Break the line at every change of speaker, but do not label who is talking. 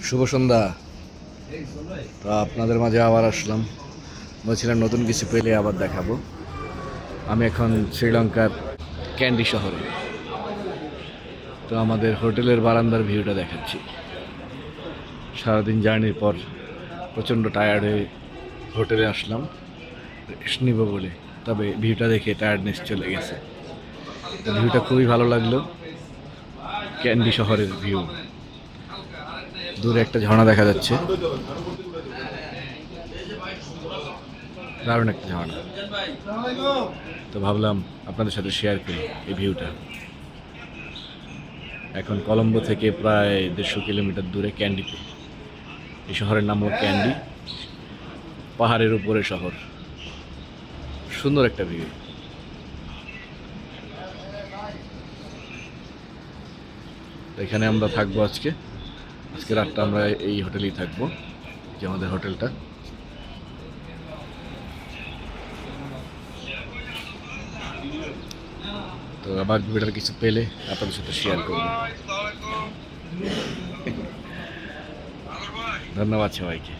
শুভ সন্ধ্যা। তো আপনাদের মাঝে আবার আসলাম, বলছিলাম নতুন কিছু পেলে আবার দেখাবো। আমি এখন শ্রীলঙ্কার ক্যান্ডি শহরে। তো আমাদের হোটেলের বারান্দার ভিউটা দেখাচ্ছি। সারাদিন জার্নির পর প্রচণ্ড টায়ার্ড হয়ে হোটেলে আসলাম রেস্ট নিব বলে, তবে ভিউটা দেখে টায়ার্ডনেস চলে গেছে। তো ভিউটা খুবই ভালো লাগলো, ক্যান্ডি শহরের ভিউ। দূরে একটা ঝর্ণা দেখা যাচ্ছে, দারুণ একটা ঝর্ণা। তো ভাবলাম আপনাদের সাথে শেয়ার করি এই ভিউটা। এখন কলম্বো থেকে প্রায় 150 কিলোমিটার দূরে ক্যান্ডিতে। এই শহরের নাম হলো ক্যান্ডি, পাহাড়ের উপরে শহর। সুন্দর একটা ভিউ। এখানে আমরা থাকবো আজকে রাতটা আমরা এই হোটেলেই থাকবো, যে আমাদের হোটেলটা। তো আবার ভিডিওর কিছু পেলে আপনাদের সাথে শেয়ার করব। ধন্যবাদ সবাইকে।